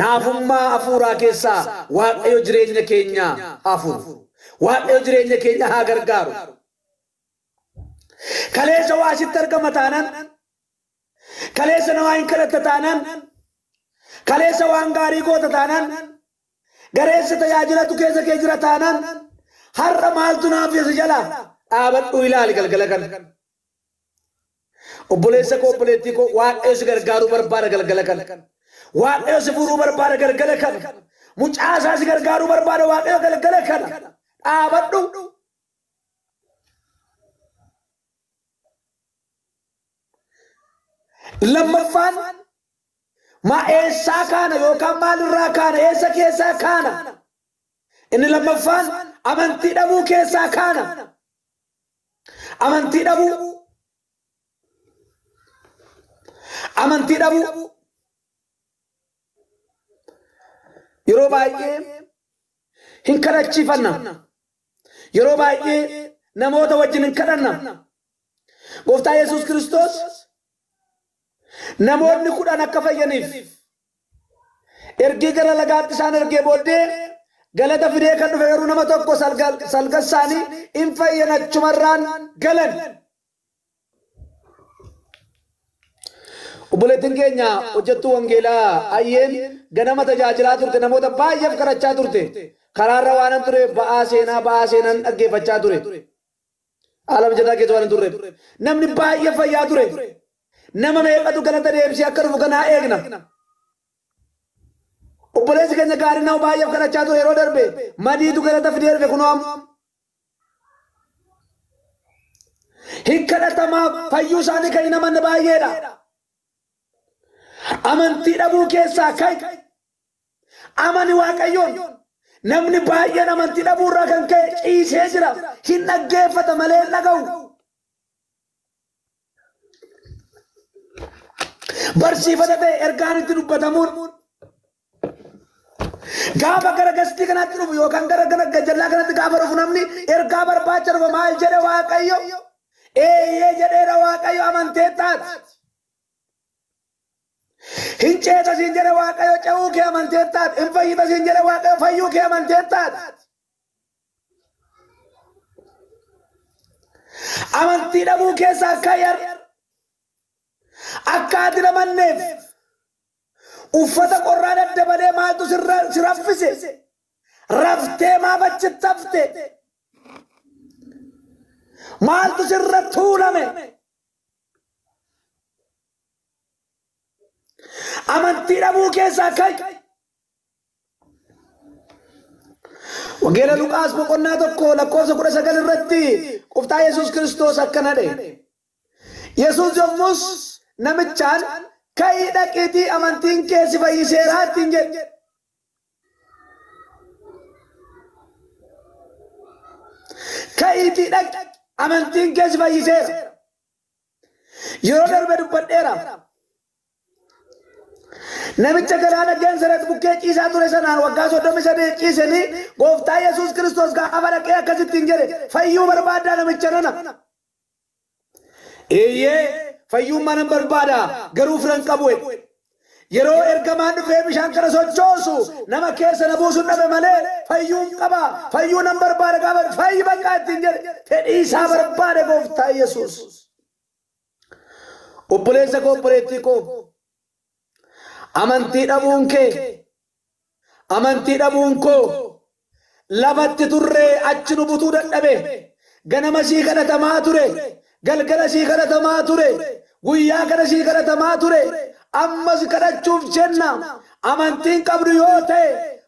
Naafummaa hafuuraa keessaa Waaqayyo jireenya keenya hafuuru. Waaqayyo jireenya keenya haa gargaaru. Kaleessa waa sitti argama taanaan, kaleessa na waa hin kadhatta taanaan, kaleessa waan gaarii goota taanaan, gareessa tajaajilatu keessa kee jira taanaan, har'a maaltu naaf isa jala dhaabadhu ilaali galgala kana. Obboleessa koo obboleettii koo Waaqayyo si gargaaruu barbaada galgala kana. Waaqayyo si furuu barbaada galgala kana. Mucaasaa si gargaaruu barbaada Waaqayyo galgala kana. Dhaabadhu. Lammaffaan maa eessaa kaana yookaan maalirraa kaana, eessa keessaa kaana? Inni lammaffaan amantii dhabuu keessaa kaana. Amantii dhabuu. Amantii dhabuu. Yeroo baay'ee hin kadhachiifanna. Yeroo baay'ee namoota wajjin hin kadhanna. Gooftaa Yesuus Kiristoos namoonni 10 akka fayyaniif ergii gara lagaatti isaan ergee booddee galata fidee kan dhufe garuu nama tokko salgassaanii hin fayyan achumarraan galan. Obboleettiin keenya hojjettuu wangeelaa Ayyeen ganama tajaajilaa turte, namoota baay'eef kadhachaa turte. Karaarra waanan ture ba'aa seenaan dhaggeeffachaa ture. Haala mijataa keessa waan turre namni baay'ee fayyaa ture. Nama meeqatu galata deebisee akka dhufu kanaa eegna. Obboleessi keenya gaarii nama baay'eef kadhachaa ture yeroo darbe madiitu galata fidee dhufe kunoo hin kadhatamaa fayyuu isaanii kan hin amanne baay'eedha. Amantii dhabuu keessaa ka'e amani Waaqayyoon. Namni baay'een amantii dhabuurraa kan ka'e ciisee jira. Hin dhaggeeffata malee hin dhaga'u. Barsiifata ta'e ergaan itti dubbatamuun gaafa gara gastii kanatti dhufu yookaan gara gajjallaa kanatti gaafa dhufu namni ergaa barbaacha dhufa maal jedhe Waaqayyo? Eeyyee jedheera Waaqayyo amantee taati. Hin ceeta siin jedhe Waaqayyo ce'uu kee amantee taati. Hin fayyita siin jedhe Waaqayyo fayyuu kee amantee taati. Amantii dhabuu keessaa akka ati namanneef uffata qorraa daddabalee maaltu si raffise? Raftee maaf achitti hafte? Maaltu sirra tuulame? Amantii dhabuu keessaa ka'e. Wangeela Luqaas boqonnaa 1 lakkoofsa 19 irratti Gooftaa Yesuus Kiristoos akkana jedhe. Yesuus yommus namichaan ka'ii dhaqiitii amantiin kee si fayyiseeraa ittiin jedhe. Ka'iitii dhaqi amantiin kee si fayyiseera. Yeroo darbe dubbadheera. Namicha galaana Geensareet bukkee ciisaa ture sanaan waggaa 33 ciisanii Gooftaa Yesuus Kiristoos gaafa dhaqee akkasittiin jedhe fayyuu barbaaddaa namicha nana. Eeyyee fayyummaa nan barbaada garuu firan qabu. Yeroo ergamaan dhufee bishaan kana sochoosu nama keessa na buusuun dhabe malee fayyuun qaba. Fayyuu nan barbaada gaafa fayyi bakka ittiin jedhe fedhii isaa barbaade Gooftaa Yesuus. Obboleessa koo obboleettii koo amantii dhabuun koo lafatti turree achi nu butuu dadhabe. Ganama sii kadhatamaa ture, galgala sii kadhatamaa ture, guyyaa kana sii kadhatamaa ture. Ammas kadhachuuf jenna. Amantiin qabdu yoo ta'e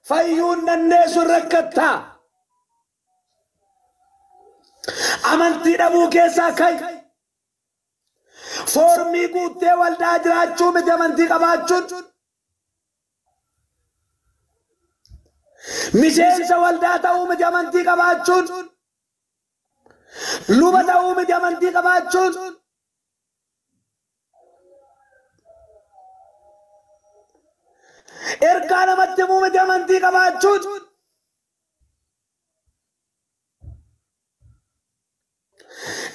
fayyuun dandeessu rakkatta. Amantii dhabuu keessaa ka'e. Foormii guuttee waldaa jiraachuu miti amantii qabaachuun. Miseensa waldaa ta'uu miti amantii qabaachuun. Luba ta'uu miti amantii qabaachuun. Ergaa namatti himuu miti amantii qabaachuun.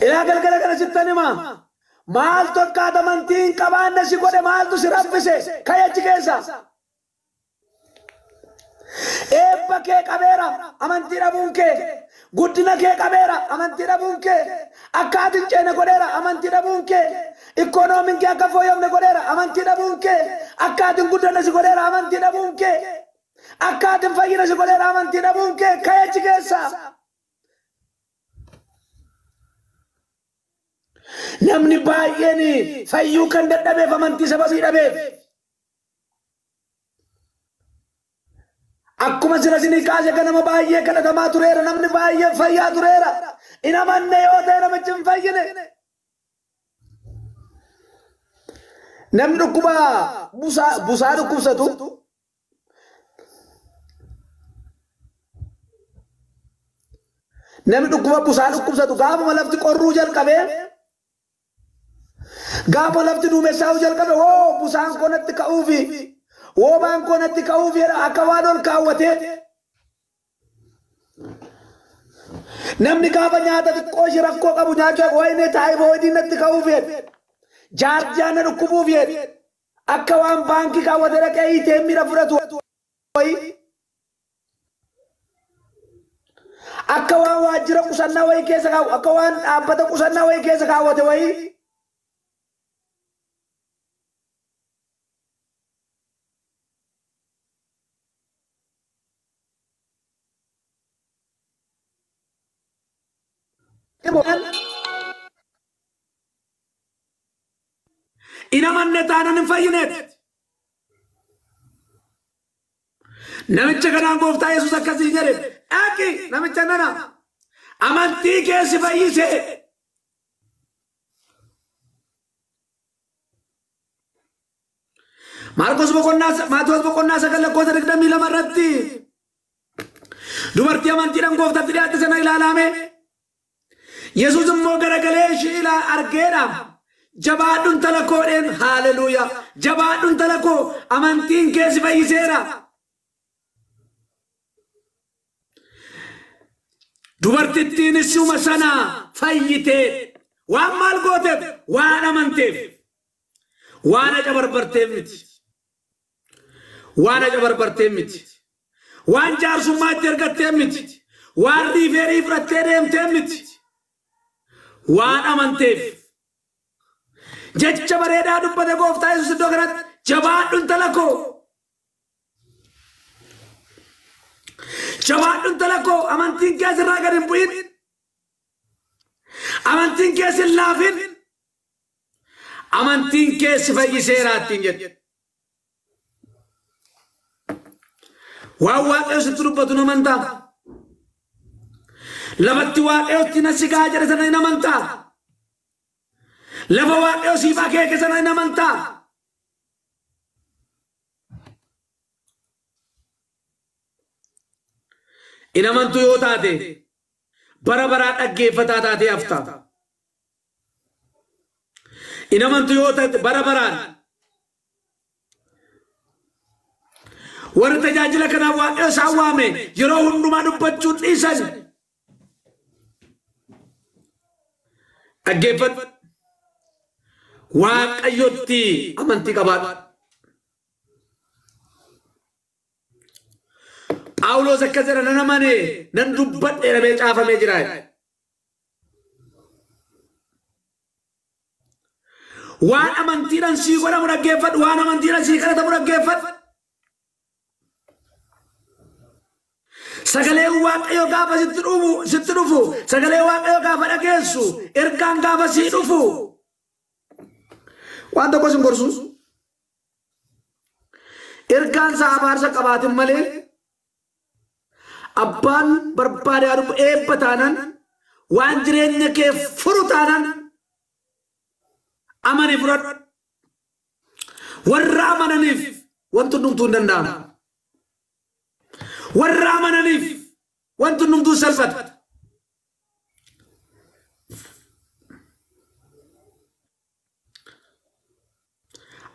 Ilaa galgala kana sittan hima. Maaltu akkaata amantii hin qabaanne si godhe maaltu si raffise? Ka'e achi keessa. Eebba kee qabeera amantii dhabuun kee. Guddina kee qabeera amantii dhabuun kee. Akka ati hin ceene godheera amantii dhabuun kee. Ikoonomiin kee akka fooyyamne godheera amantii dhabuun kee. Akka ati hin guddanne si godheera amantii dhabuun kee. Akka ati hin fayyine si godheera amantii dhabuun kee. Ka'eechi keessa. Namni baay'een fayyuu kan dadhabeef amantii sababii dhabeef. Akkuma sira sinii kaase ganama baay'ee kadhatamaa tureera. Namni baay'ee fayyaa tureera. In amanne yoo ta'e namichi hin fayyine. Namni dhukkuba busaa dhukkubsatu namni dhukkuba busaa dhukkubsatu gaafuma lafti qorruu jalqabee gaafa lafti duumessaa'uu jalqabe hoo busaan konatti ka'uufi hoo baan konatti ka'uufi akka waan ol kaawwatee namni gaafa nyaata xiqqoo ishee rakkoo qabu nyaachuu wayinee taa'ee booddee natti ka'uufi jaarjaan dhukkubuufi akka waan baankii kaawwatee dhaqee hiitee miira fudhatu akka waan waajjira qusannaa wayii keessa kaa'u akka waan dhaabbata qusannaa wayii keessa kaawwate wayii. Inamanne taanan hin fayyineet. Namicha kanaan gooftaa Yesuus akkasii jedhe dhaqi namicha nana amantii keessi fayyise. Maarkos boqonnaa 9:22 irratti dubartii amantiidhaan gooftaatti dhiyaatte sana ilaalame. Yesuus immoo garagalee ishee ilaa argeedha. Jabaadhuun talakoodheen haalleluuyaa. Jabaadhuun talakoo amantiin keessi fayyiseera. Dubartittiin suma sana fayyitee waan maal gooteef waan amanteef waan ajabarbarteef miti. Waan ajabarbarteef miti. Waan jaarsummaa itti ergatteef miti. Waan riifeerii fudhattee deemteef miti. Waan amanteef jecha bareedaa dubbate gooftaa Yesuus iddoo kanatti jabaadhuun talakoo. Jabaadhuun talakoo amantiin keessi irraa gad hin bu'in. Amantiin keessi hin laafin. Amantiin keessi fayyiseeraa ittiin jedhe. Waan Waaqayyo sitti dubbatu hin amantaa. Lafatti Waaqayyotti na sigaa jedhe sana hin amantaa. Lafa Waaqayyo siif akeeke sana hin amantaa. In amantu yoo taate bara baraa dhaggeeffataa taatee hafta. In amantu yoo taate bara baraan warra tajaajila kanaaf Waaqayyo isaan waame yeroo hundumaa dubbachuun dhiisan. Dhaggeeffadhu. Waaqayyotti amantii qabaadhu. Phaawulos akkas jedha nan amane nan dubbadhe jedhamee caafamee jira. Waan amantiidhaan sii godhamu dhaggeeffadhu. Waan amantiidhaan sii kadhatamu dhaggeeffadhu. Sagalee Waaqayyo gaafa sitti dhufu sagalee Waaqayyo gaafa dhageessu ergaan gaafa sii dhufu waan tokko sin gorsu ergaan isaa abaarsa qabaatin malee abbaan barbaade aduu eebba taanaan waan jireenya kee furu taanaan amani fudhadhu. Warra amananiif wanti hundumtuu hin danda'amu. Warra amananiif wanti hundumtuu salphata.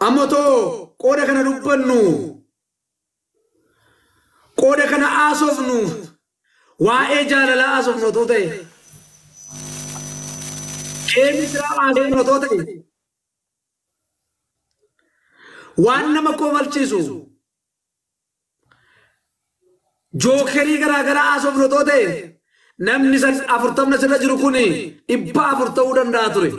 Amma too qooda kana dubbannu qooda kana haasofnu waa'ee jaalalaa haasofnu otoo ta'e keemistiraa haasofnu otoo ta'e waan nama kofalchiisu jookerii garaa garaa haasofnu too ta'e namni afurtamna sirra jiru kun dhibba afur ta'uu danda'a ture.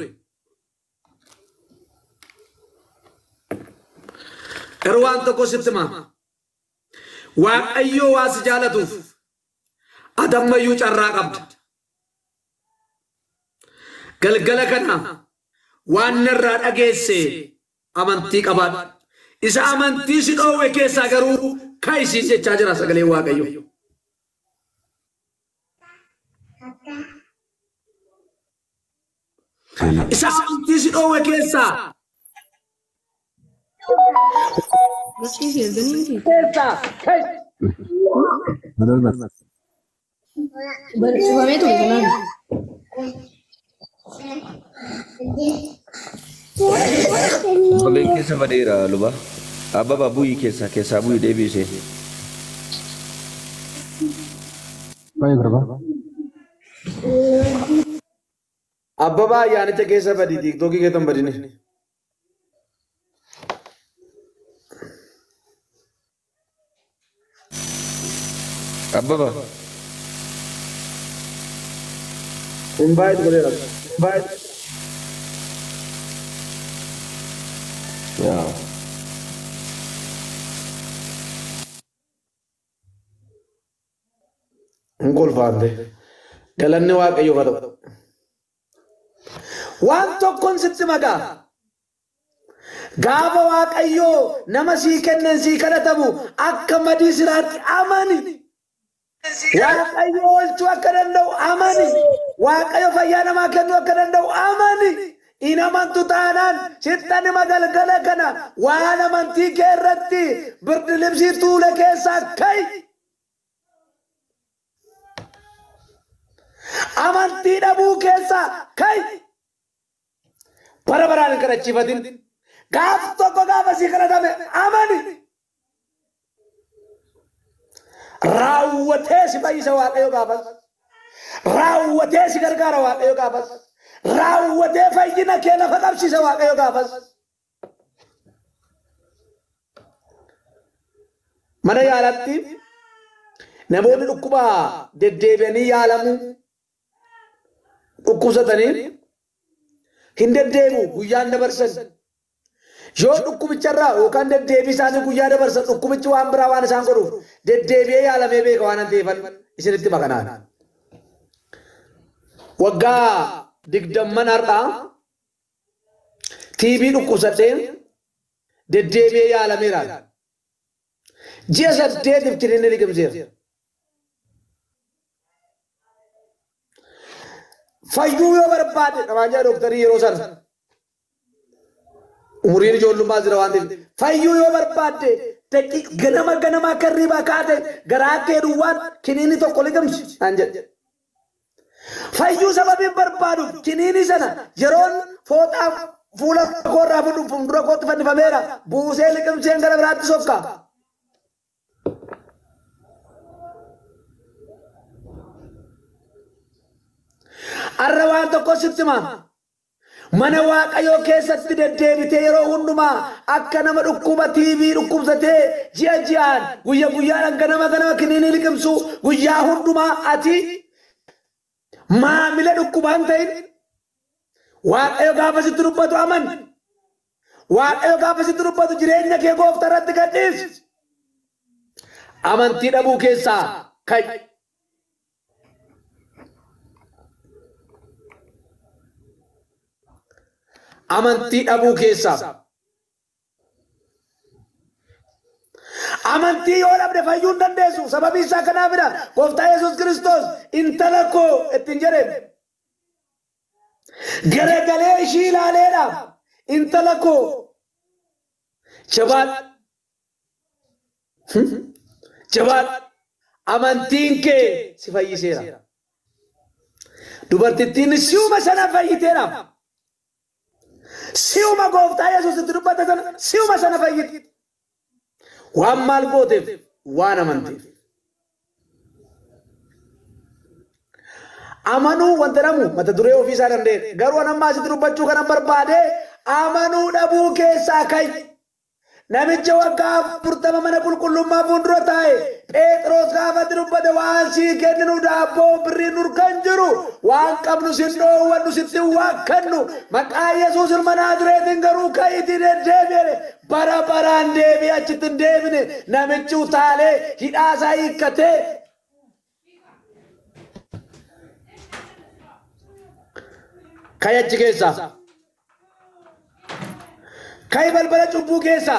Garuu waan tokko sitti hima. Waaqayyoo waa si jaalatuuf adammayyuu carraa qabda. Galgala kana waan narraa dhageesse amantii qabaadha. Isa amantii si dhoowwe keessaa garuu kaayisiin jechaa jira sagalee Waaqayyo. Isa amantii si dhoowwe keessaa Bagai kisah badira lupa. Abba babui kisah bui debi se. Baik berapa? Abba ba yani te kesa baditi to ki ketam badini. Abba ba. Invite boleh lah. Invite. Ya. Ngol faande. Galanni Waaqayyo haa ta'u. Waan tokkoon sitti magaa. Gaafa Waaqayyo nama sii kennan sii kadhatamu akka madii siraatti amani. Waaqayyo oolchuu akka danda'u amani. Waaqayyo fayyaa namaa kennuu akka danda'u amani. Inamantu taanaan sittani magalgala kana waan amantii kee irratti birdi libsii tuule keessaa ka'i. Amantii dhabuu keessaa ka'i. Bara baraan hin kadhachiifatin. Gaaf tokko gaafa sii kadhatame amani. Raawwatee si fayyisa Waaqayyo gaafas. Raawwatee si gargaara Waaqayyo gaafas. Raawwatee fayyina kee lafa qabsiisa Waaqayyo gaafas. Mana yaalatti namoonni dhukkuba deddeebi'anii yaalamu dhukkubsatanii hin deddeebi'u guyyaan dabarsan. Yoo dhukkubicharraa yookaan deddeebii isaanii guyyaa dabarsan dhukkubichi waan biraa waan isaan godhuuf deddeebi'ee yaalamee beeka waan ta'eefan isinitti makanaan. Waggaa digdamman har'aa TB dhukkubsadhee deddeebi'ee yaalameera. Ji'a 8 kiniinni liqimseera. Fayyuu yoo barbaade dhamaan jaa dooktarii yeroo sana umuriin ijoollummaa jira waan ta'eef fayyuu yoo barbaade ganama akka hirribaa kaate garaa kee duwwaan kiniinni tokko liqimsi naan jedhe. Fayyuu sababiin barbaaduuf kiniinni sana yeroon fooxaa fuula koorraa fuuldura kootti fannifameera buusee liqimseen gara biraatti sokka. Arra waan tokko sitti hima. Mana Waaqayyoo keessatti deddeebitee yeroo hundumaa akka nama dhukkuba TB dhukkubsatee ji'a ji'aan guyyaadhaan ganama kiniinii liqimsu guyyaa hundumaa ati maamila dhukkubaan ta'in Waaqayyo gaafa sitti dubbatu aman. Waaqayyo gaafa sitti dubbatu jireenya kee Gooftaa irratti gadhiisi. Amantii dhabuu keessaa ka'i. Amantii dhabuu keessaa. Amantii yoo dhabde fayyuu hin dandeessu. Sababii isaa kanaafidha. Gooftaa Yesuus Kiristoos intala koo ittiin jedhe. Garagalee ishii ilaaleedha. Intala koo jabaadhu. Jabaadhu. Amantiin kee si fayyiseera. Dubartittiin si'uma sana fayyiteera. Si'uma Gooftaa Yesuus itti dubbata sana si'uma sana fayyite. Waan maal gooteef waan amanteef. Amanuu wanta namu mata duree ofii isaa danda'e. Garuu anammaa asitti dubbachuu kanan barbaade amanuu dhabuu keessaa ka'i. namicha waggaa 40 mana qulqullummaa fuuldura taa'e Phexros gaafa dubbate waan sii kenninu daabboo birrii nurkan jiru waan qabnu sin dhoowwannu sitti waakkannu maqaa Yesuus ilma Naazreetiin garuu ka'iitii deddeebi'e bara baraan deebi'e achitti hin deebine namichi utaalee hidhaasaa hiikkatee kayachi keessa kay balbala cubbuu keessa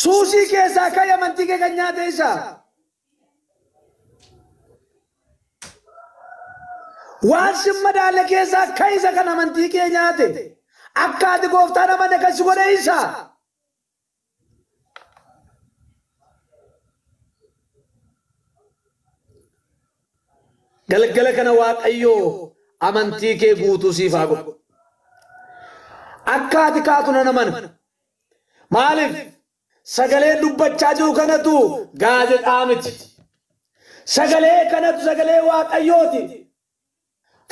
suusii keessa kay amantii kee kan nyaate isa waan simmadaalle keessa kay isa kan amantii kee nyaate akka ati gooftaan amane kan si godhe isa galgala kana waaqayyoo amantii kee guutuu siif haa godhu akka ati kaatu nan amana maaliif sagalee dubbachaa jiru kanatu gaazexaa miti sagalee kanatu sagalee waaqayyooti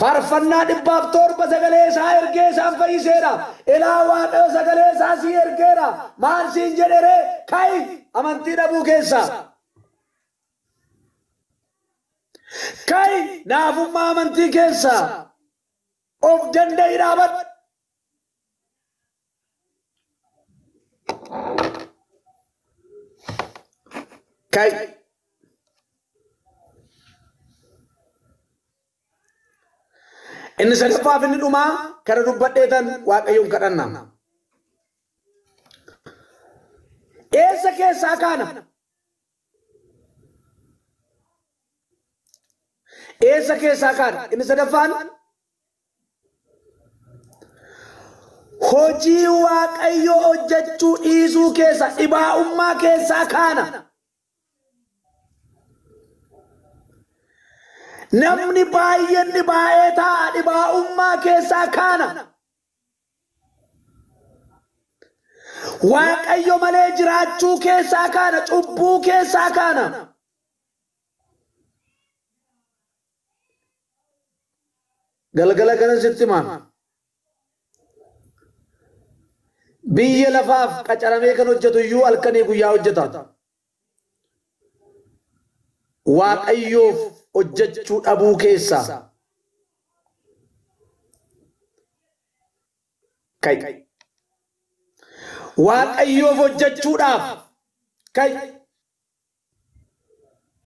faarfannaa 107 sagalee isaa ergee isaan fayyiseera ilaa waaqayyo sagalee isaa sii ergeera maal siin jedhere ka'i amantii dhabuu keessa ka'i naafummaa amantii keessa of danda'i dhaabadhu ka'i inni sadaffaaf inni dhumaa kana dubbadheetan waaqayyoon kadhanna eessa keessaa kaana eessa keessaa kaana inni sadaffaan hojii waaqayyo hojjechuu dhiisuu keessa dhibaa'ummaa keessaa kaana namni baay'een dhibaa'ee ta'a dhibaa'ummaa keessaa kaana waaqayyo malee jiraachuu keessaa kaana cubbuu keessaa kaana galgala kana sitti maa biyya lafaaf qacaramee kan hojjetu iyyuu halkanii guyyaa hojjeta waaqayyoof hojjechuu dhabuu keessa kai waaqayyoof hojjechuudhaaf kai